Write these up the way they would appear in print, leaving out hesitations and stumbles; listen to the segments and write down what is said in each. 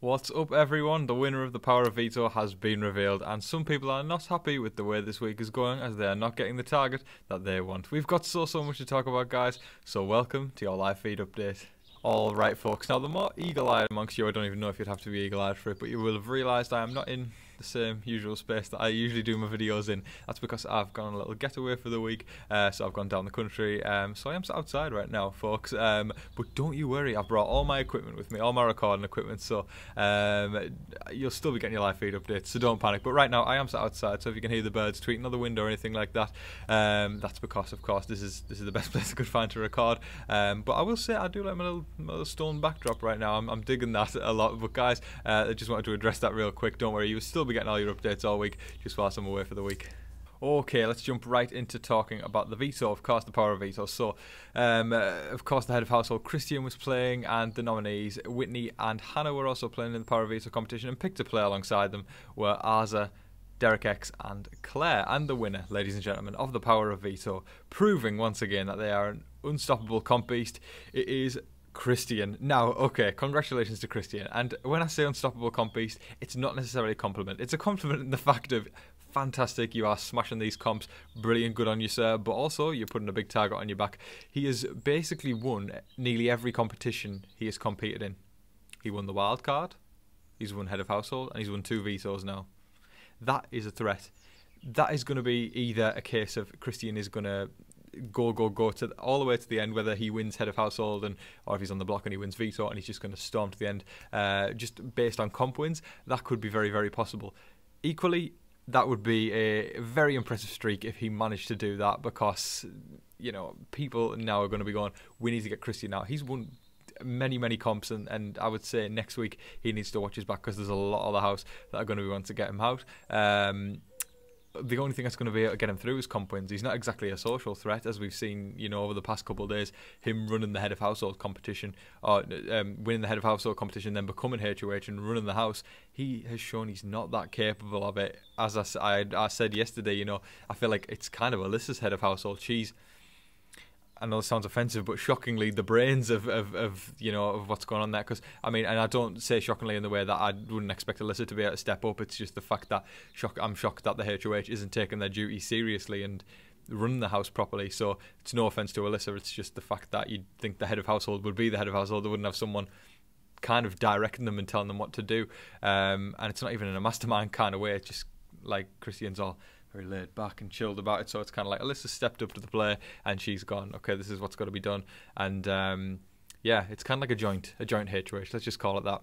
What's up, everyone? The winner of the Power of Veto has been revealed, and some people are not happy with the way this week is going as they are not getting the target that they want. We've got so much to talk about, guys, so welcome to your live feed update. Alright, folks, now the more eagle-eyed amongst you, I don't even know if you'd have to be eagle-eyed for it, but you will have realised I am not in the same usual space that I usually do my videos in. That's because I've gone on a little getaway for the week, so I've gone down the country, so I am outside right now, folks, but don't you worry, I've brought all my equipment with me, all my recording equipment, so you'll still be getting your live feed updates, so don't panic. But right now I am sat outside, so if you can hear the birds tweeting out the window or anything like that, that's because, of course, this is the best place I could find to record. But I will say I do like my little stone backdrop right now. I'm digging that a lot. But guys, I just wanted to address that real quick. Don't worry, you will still be getting all your updates all week, just whilst I'm away for the week. Okay, let's jump right into talking about the veto, of course, the power of veto. So, of course, the head of household, Christian, was playing, and the nominees, Whitney and Hannah, were also playing in the power of veto competition, and picked to play alongside them were Arza, Derek X and Claire. And the winner, ladies and gentlemen, of the power of veto, proving once again that they are an unstoppable comp beast, it is Christian. Now, okay, congratulations to Christian. And when I say unstoppable comp beast, it's not necessarily a compliment. It's a compliment in the fact of fantastic, you are smashing these comps, brilliant, good on you, sir, but also you're putting a big target on your back. He has basically won nearly every competition he has competed in. He won the wild card, he's won head of household, and he's won 2 vetoes now. That is a threat. That is going to be either a case of Christian is going to go to all the way to the end, whether he wins head of household or if he's on the block and he wins veto and he's just going to storm to the end, just based on comp wins. That could be very, very possible. Equally, that would be a very impressive streak if he managed to do that, because, you know, people now are going to be going, we need to get Christian out. He's won many comps, and I would say next week he needs to watch his back, because there's a lot of the house that are going to be wanting to get him out. The only thing that's going to be able to get him through is comp wins. He's not exactly a social threat, as we've seen, you know, over the past couple of days. Him running the head of household competition, or winning the head of household competition, then becoming HOH and running the house. He has shown he's not that capable of it. As I said yesterday, you know, I feel like it's kind of Alyssa's head of household. She's, I know this sounds offensive, but shockingly the brains of you know, of what's going on there. Because I mean, and I don't say shockingly in the way that I wouldn't expect Alyssa to be able to step up. It's just the fact that I'm shocked that the HOH isn't taking their duty seriously and running the house properly. So it's no offense to Alyssa. It's just the fact that you'd think the head of household would be the head of household. They wouldn't have someone kind of directing them and telling them what to do. And it's not even in a mastermind kind of way. It's just like Christian's all very laid back and chilled about it, so it's kind of like Alyssa stepped up to the play and she's gone, okay, this is what's got to be done. And yeah, it's kind of like a joint HOH, let's just call it that.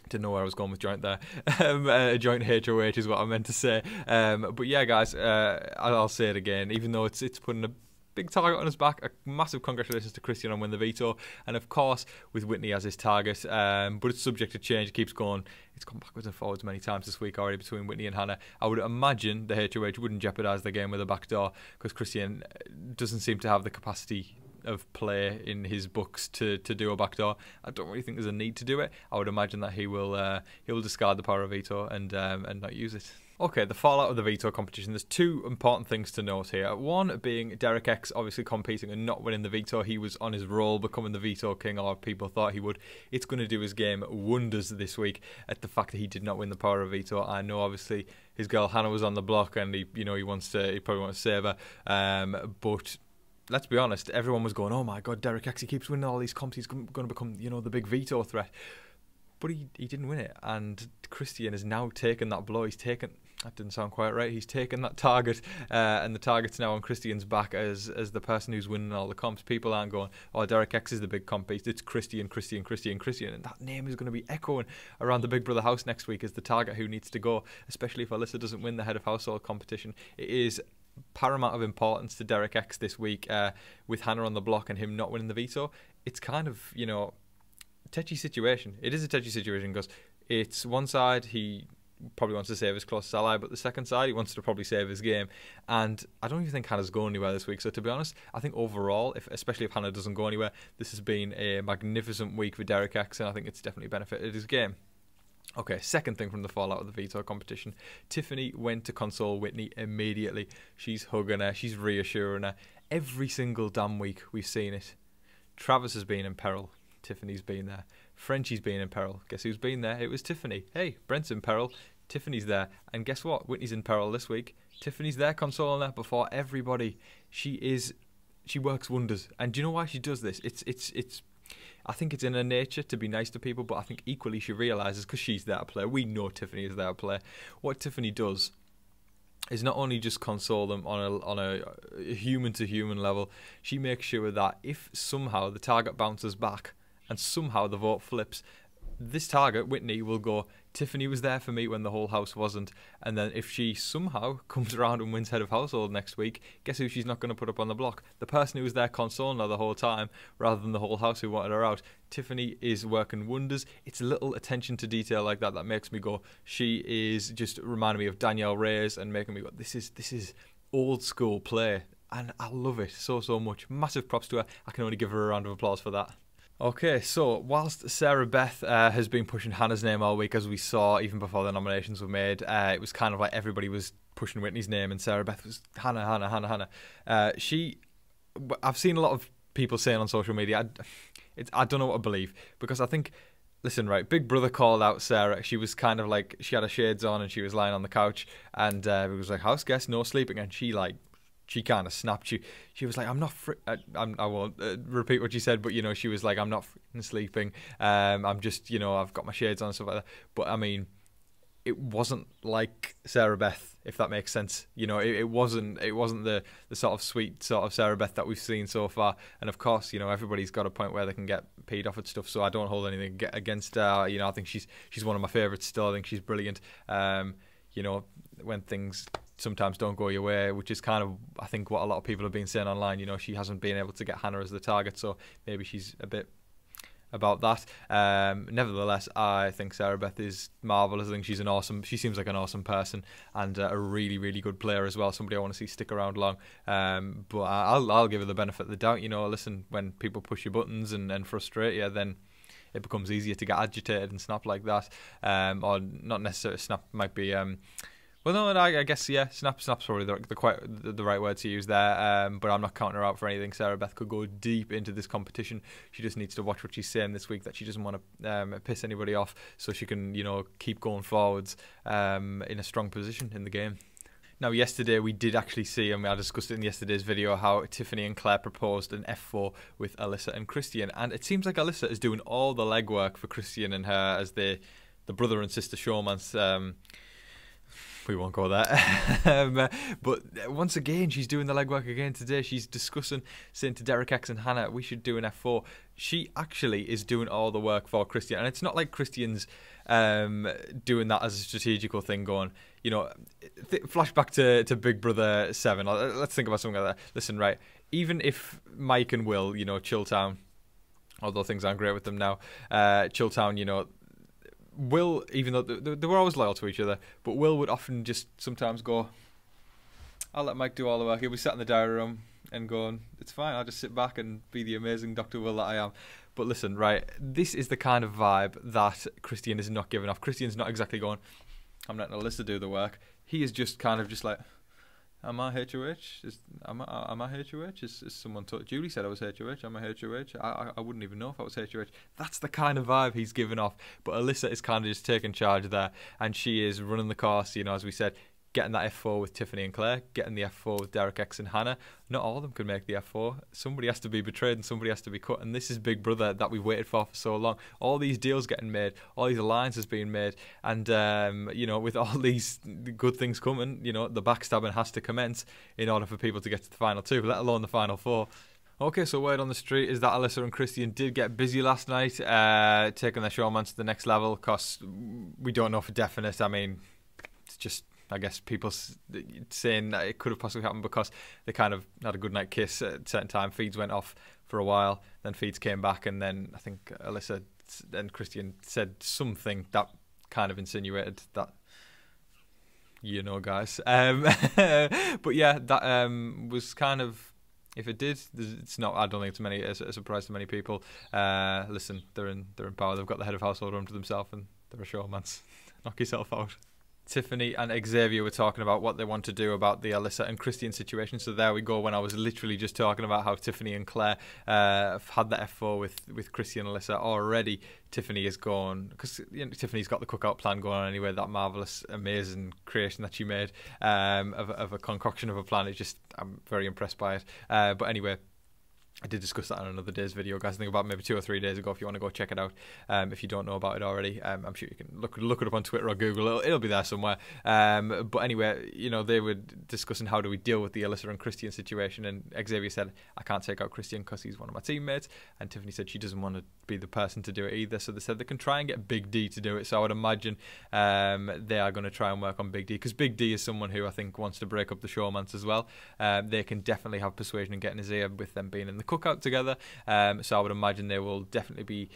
Didn't know where I was going with joint there. A joint HOH is what I meant to say. But yeah, guys, I'll say it again, even though it's putting a big target on his back, a massive congratulations to Christian on winning the veto, and of course with Whitney as his target, but it's subject to change. It keeps going. It's gone backwards and forwards many times this week already between Whitney and Hannah. I would imagine the HOH wouldn't jeopardise the game with a backdoor, because Christian doesn't seem to have the capacity of play in his books to do a backdoor. I don't really think there's a need to do it. I would imagine that he will discard the power of veto and not use it. Okay, the fallout of the veto competition. There's 2 important things to note here. One being Derek X obviously competing and not winning the veto. He was on his roll, becoming the veto king, or people thought he would. It's going to do his game wonders this week at the fact that he did not win the power of veto. I know obviously his girl Hannah was on the block, and he probably wants to save her. But let's be honest, everyone was going, oh my god, Derek X, he keeps winning all these comps, he's going to become, you know, the big veto threat. But he didn't win it, and Christian has now taken that blow. That didn't sound quite right. He's taken that target, and the target's now on Christian's back as the person who's winning all the comps. People aren't going, oh, Derek X is the big comp beast. It's Christian, and that name is going to be echoing around the Big Brother house next week as the target who needs to go, especially if Alyssa doesn't win the head of household competition. It is paramount of importance to Derek X this week, with Hannah on the block and him not winning the veto. It's kind of, you know, touchy situation. It is a touchy situation because it's one side he probably wants to save his closest ally, but the second side he wants to probably save his game, and I don't even think Hannah's going anywhere this week. So to be honest, I think overall, especially if Hannah doesn't go anywhere, this has been a magnificent week for Derek X, and I think it's definitely benefited his game. Okay, second thing from the fallout of the veto competition. Tiffany went to console Whitney immediately. She's hugging her, she's reassuring her. Every single damn week we've seen it. Travis has been in peril. Tiffany's been there. Frenchie's been in peril. Guess who's been there? It was Tiffany. Hey, Brent's in peril. Tiffany's there. And guess what? Whitney's in peril this week. Tiffany's there consoling her before everybody. She works wonders. And do you know why she does this? I think it's in her nature to be nice to people, but I think equally she realises, because she's there to play. We know Tiffany is there to play. What Tiffany does is not only just console them on a human to human level, she makes sure that if somehow the target bounces back and somehow the vote flips, this target, Whitney, will go, Tiffany was there for me when the whole house wasn't. And then if she somehow comes around and wins head of household next week, guess who she's not going to put up on the block? The person who was there consoling her the whole time, rather than the whole house who wanted her out. Tiffany is working wonders. It's a little attention to detail like that that makes me go, she is just reminding me of Danielle Reyes and making me go, this is old school play. And I love it so much. Massive props to her. I can only give her a round of applause for that. Okay, so whilst Sarah Beth has been pushing Hannah's name all week, as we saw even before the nominations were made, it was kind of like everybody was pushing Whitney's name and Sarah Beth was Hannah. I've seen a lot of people saying on social media, I don't know what to believe, because I think, listen, right, Big Brother called out Sarah. She was kind of like, she had her shades on and she was lying on the couch, and it was like, house guest, no sleeping, and she kind of snapped. She was like, I'm not I won't repeat what she said, but, you know, she was like, I'm not sleeping. I'm just, you know, I've got my shades on and stuff like that. But, I mean, it wasn't like Sarah Beth, if that makes sense. You know, it wasn't the sort of sweet sort of Sarah Beth that we've seen so far. And, of course, you know, everybody's got a point where they can get peed off at stuff, so I don't hold anything against her. You know, I think she's one of my favourites still. I think she's brilliant. You know, when things sometimes don't go your way, which is kind of, I think, what a lot of people have been saying online. You know, she hasn't been able to get Hannah as the target, so maybe she's a bit about that. Nevertheless, I think Sarah Beth is marvellous. I think she seems like an awesome person, and a really, really good player as well. Somebody I want to see stick around long. But I'll give her the benefit of the doubt. You know, listen, when people push your buttons and frustrate you, then it becomes easier to get agitated and snap like that. Or not necessarily snap, might be... well, no, I guess, yeah, snap's probably the right word to use there, but I'm not counting her out for anything. Sarah Beth could go deep into this competition. She just needs to watch what she's saying this week, that she doesn't want to piss anybody off, so she can, you know, keep going forwards in a strong position in the game. Now, yesterday we did actually see, and I discussed it in yesterday's video, how Tiffany and Claire proposed an F4 with Alyssa and Christian, and it seems like Alyssa is doing all the legwork for Christian and her as the brother and sister showmans. We won't go there. But once again, she's doing the legwork again today. She's discussing, saying to Derek X and Hannah, we should do an F4. She actually is doing all the work for Christian. And it's not like Christian's doing that as a strategical thing going, you know, flashback to Big Brother 7. Let's think about something like that. Listen, right, even if Mike and Will, you know, Chilltown, although things aren't great with them now, Chilltown, you know, Will, even though they were always loyal to each other, but Will would often just sometimes go, I'll let Mike do all the work. He'll be sat in the diary room and going, it's fine, I'll just sit back and be the amazing Dr. Will that I am. But listen, right, this is the kind of vibe that Christian is not giving off. Christian's not exactly going, I'm letting Alyssa do the work. He is just kind of just like, am I HOH? Am I HOH? Is someone told? Julie said I was HOH. Am I HOH? I wouldn't even know if I was HOH. That's the kind of vibe he's giving off. But Alyssa is kind of just taking charge there, and she is running the course. You know, as we said, getting that F4 with Tiffany and Claire, getting the F4 with Derek X and Hannah. Not all of them could make the F4. Somebody has to be betrayed and somebody has to be cut. And this is Big Brother that we waited for so long. All these deals getting made, all these alliances being made, and you know, with all these good things coming, you know, the backstabbing has to commence in order for people to get to the final two, let alone the final four. Okay, so word on the street is that Alyssa and Christian did get busy last night, taking their showman to the next level, because we don't know for definite. I mean, it's just, I guess, people saying that it could have possibly happened because they kind of had a good night kiss at a certain time. Feeds went off for a while, then feeds came back, and then I think Alyssa and Christian said something that kind of insinuated that, you know, guys. But yeah, that was kind of, if it did, it's not. I don't think it's a surprise to many people. Listen, they're in power. They've got the head of household room to themselves, and they're a showmans. Knock yourself out. Tiffany and Xavier were talking about what they want to do about the Alyssa and Christian situation. So there we go, when I was literally just talking about how Tiffany and Claire have had the F4 with Christian and Alyssa already. Tiffany is gone, because Tiffany's got the cookout plan going on anyway, that marvellous, amazing creation that she made of a concoction of a plan. I'm very impressed by it. But anyway, I did discuss that on another day's video, guys. I think about maybe 2 or 3 days ago. If you want to go check it out, if you don't know about it already, I'm sure you can look it up on Twitter or Google. It'll be there somewhere. But anyway, they were discussing how do we deal with the Alyssa and Christian situation, and Xavier said, I can't take out Christian because he's one of my teammates, and Tiffany said she doesn't want to be the person to do it either. So they said they can try and get Big D to do it. So I would imagine they are going to try and work on Big D, because Big D is someone who I think wants to break up the showmance as well. They can definitely have persuasion and get in his ear with them being in the cookout together. So I would imagine they will definitely be.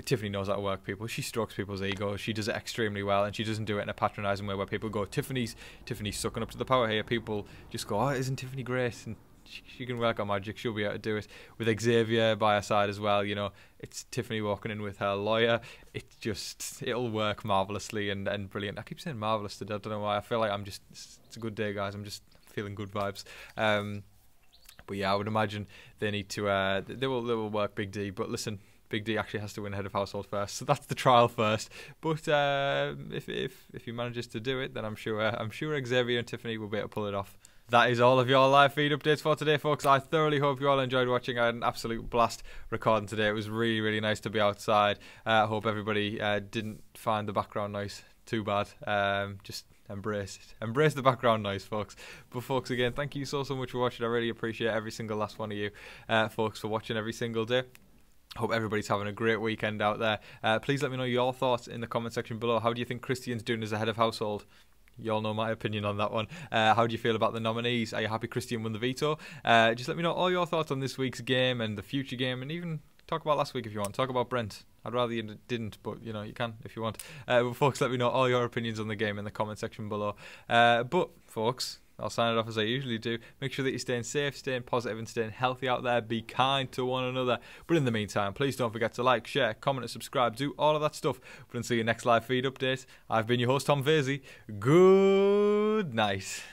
Tiffany knows how to work people. She strokes people's egos. She does it extremely well, and she doesn't do it in a patronising way where people go, Tiffany's sucking up to the power here. People just go, oh, isn't Tiffany great? And she can work on magic. She'll be able to do it with Xavier by her side as well. It's Tiffany walking in with her lawyer. It'll work marvellously and brilliant. I keep saying marvelous today. I don't know why. I feel like it's a good day, guys. I'm just feeling good vibes. But yeah, I would imagine they need to. They will work Big D. But listen, Big D actually has to win head of household first, so that's the trial first. But if he manages to do it, then I'm sure Xavier and Tiffany will be able to pull it off. That is all of your live feed updates for today, folks. I thoroughly hope you all enjoyed watching. I had an absolute blast recording today. It was really, really nice to be outside. I hope everybody didn't find the background noise too bad. Just embrace the background noise, folks. But folks, again, thank you so much for watching. I really appreciate every single last one of you folks for watching every single day. Hope everybody's having a great weekend out there. Please let me know your thoughts in the comment section below. How do you think Christian's doing as a head of household? You all know my opinion on that one. How do you feel about the nominees? Are you happy Christian won the veto? Just let me know all your thoughts on this week's game and the future game, and even talk about last week if you want. Talk about Brent. I'd rather you didn't, but you can if you want. But folks, let me know all your opinions on the game in the comment section below. But folks, I'll sign it off as I usually do. Make sure that you're staying safe, staying positive, and staying healthy out there. Be kind to one another. But in the meantime, please don't forget to like, share, comment, and subscribe. Do all of that stuff. But until your next live feed update, I've been your host, Tom Vasey. Good night.